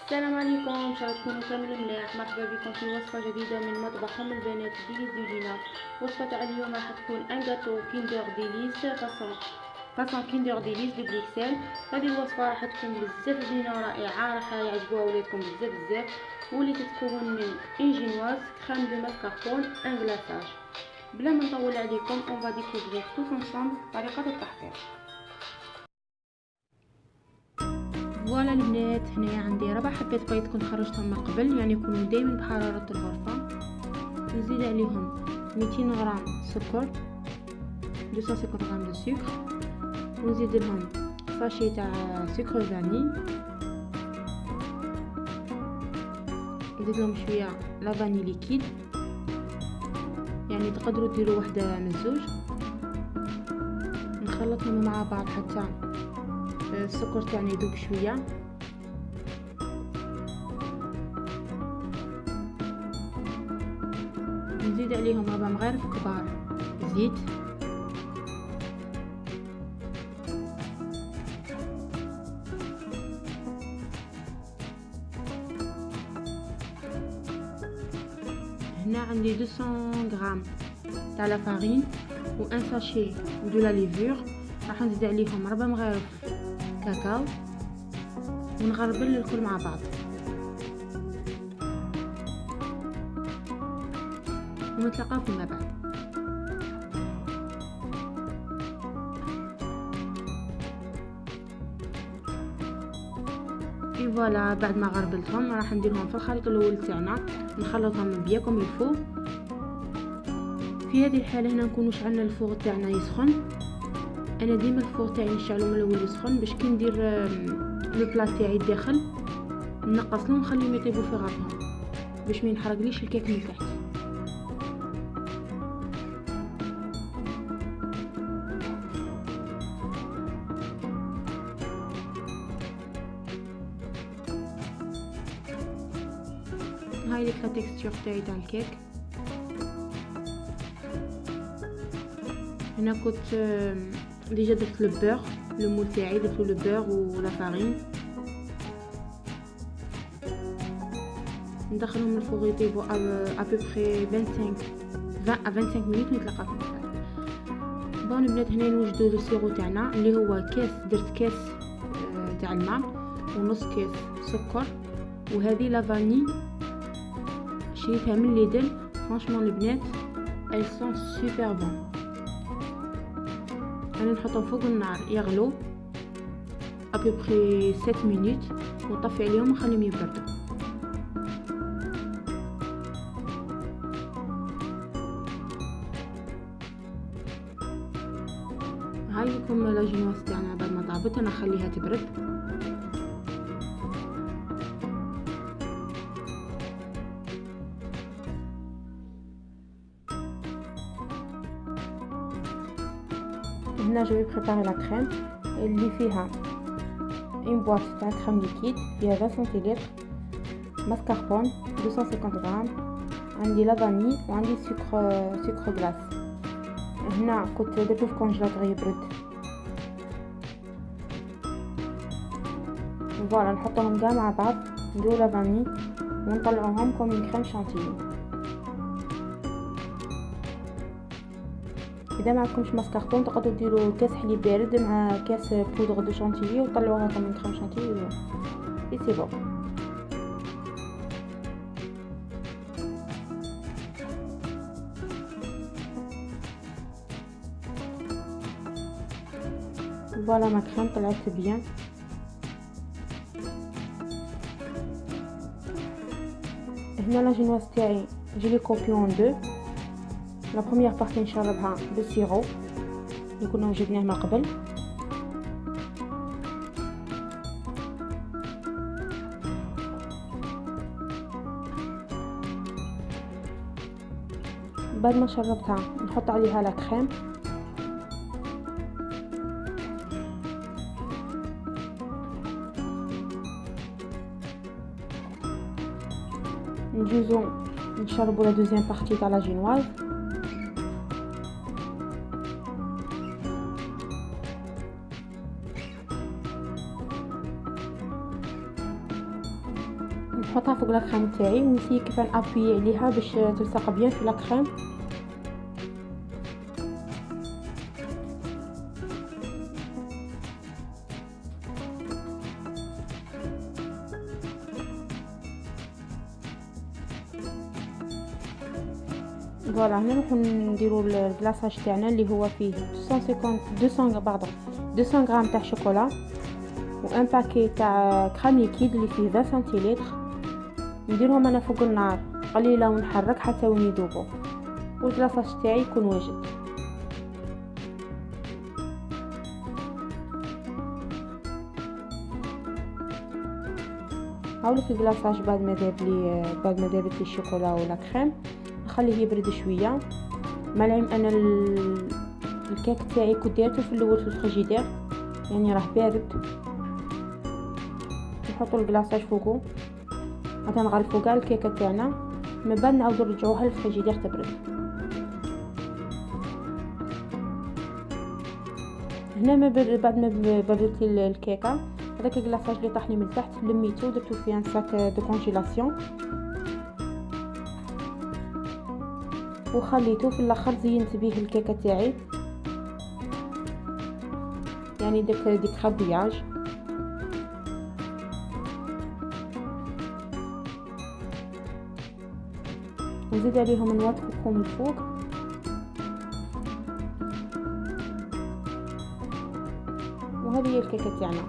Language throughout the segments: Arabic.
السلام عليكم، ان شاء الله تكونوا كاملين مليح. مرحبا بكم في وصفه جديده من مطبخ ام البنات ديليس ديجينا. وصفه تاع اليوم راح تكون ان جاتو كيندر ديليس فاصون كيندر ديليس دو بليكسل. هذه الوصفه راح تكون بزاف زينه ورائعه، راح يعجبوها ولادكم بزاف واللي تتكون من انجينواز كريم دو ماسكاربون ان غلاساج. بلا ما نطول عليكم اون فا ديكوفرير توس انصامبل طريقه التحضير. فوالا البنات، هنايا عندي 4 حبات بيض كنت خرجتهم من قبل، يعني يكونوا دايما بحرارة الغرفة. نزيد عليهم 200 غرام سكر، 250 غرام دو سكر، ونزيد لهم ساشي تاع سكر فاني، نزيد لهم شويه لا فاني ليكيد، يعني تقدروا ديروا وحده من الزوج. نخلطهم مع بعض حتى السكر تاعنا يذوب شويه. نزيد عليهم 4 مغارف كبار زيت، هنا عندي 200 غرام تاع لا فارين و ان ساشي دو لا ليفور. راح نزيد عليهم 4 مغارف كاكاو ونغربل الكل مع بعض ونتلاقاو فيما بعد. فوالا بعد ما غربلتهم راح نديرهم في الخليط الاول تاعنا، نخلطهم بيان كوم يفو. في هذه الحاله هنا نكونوا شعلنا الفوغ تاعنا يسخن. انا ديما الفوغ تاعي نشعلو من الاول يسخن باش كي ندير لو بلا تاعي الداخل نقصلهم ونخليهم يطيبوا في غرفهم باش ما ينحرقليش الكيك من تحت. هاي لا تيكستور تاعي تاع الكيك. هنا كنت ديجا درت لو بور، لو مول تاعي درت لو بور و لا فارين، ندخلهم الفوغ يطيبوا ابوبري 20 ا 25 مينوت ونتلاقاو في بعد. بون البنات، هنا نوجدوا لو سيرو تاعنا اللي هو كاس، درت كاس تاع الماء ونص كاس سكر، وهذه لا فاني شريتها من ليدل. فرانشمون البنات elles sont super bon. انا نحطهم فوق النار يغلو ابوبري 7 مينوت ونطفي عليهم ونخليهم يبردوا. هاي لكم لا جينواز تاعنا بعد ما طابت، انا نخليها تبرد. هنا جو بريباري لا كريم اللي فيها اون بواط تاع كريم ليكيد فيها 20 سنتيلتر، ماسكاربون 250 غرام، عندي لا فاني وعندي سكر غلاس. هنا كنت درتو في كونجيلاتور يبرد. فوالا نحطهم كاع مع بعض، نديرو لا فاني ونطلعوهم كوم كريم شانتيي. اذا ما عندكمش ماسكاربون تقدروا ديروا كاس حليب بارد مع كاس بودر دو شانتيي وطلعوها كوم كريم شانتيي اي سي بون. فوالا ما كريم طلعت بيان. هنا لا جينواز تاعي جيلي كوبيون دو. لا بروميير بارتي نشربها بالسيرو اللي كنا وجدناه من قبل، بعد ما شربتها نحط عليها لا كريم. نجوزو نشربوا لا دوزيام بارتي تاع لا جينواز. نحطها فوق لاكريم تاعي ونسيي كيف نابوي عليها باش تلصق بيان في لاكريم. فوالا هنا نروحو نديرو الكلاصاج تاعنا اللي هو فيه 200 غرام تاع شوكولا وان باكي تاع كريم ليكيد اللي فيه 20 سنتيلتر. نديرهم انا فوق النار قليله ونحرك حتى وين يذوبوا والكلاصاج تاعي يكون واجد. هاوليك الكلاصاج بعد ما ذابت لي الشوكولا ولا كريم نخليه يبرد شويه. مع العلم انا الكيك تاعي كنت ديرته في الاول في الفريجيدير يعني راه بارد. نحطوا الكلاصاج فوقو حتى نغلفوا كاع الكيكه تاعنا من بعد نعاودو نرجعوها للفريجيدير تبرد. هنا بعد ما بردت الكيكه هذاك الكلاصاج اللي طاح لي من تحت لميته درتو فيه ان ساك دو كونجيلاسيون وخليته. في الاخر زينت بيه الكيكه تاعي يعني درت ديك خبياج. نزيد عليهم نواه كوكو من الفوق. وهذه هي الكيكه تاعنا.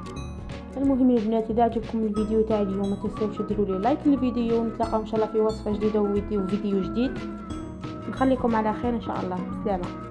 المهم البنات اذا عجبكم الفيديو تاع اليوم ما تنساوش ديروا لي لايك للفيديو. نتلاقاو ان شاء الله في وصفه جديده وفيديو جديد. نخليكم على خير ان شاء الله. بسلامه.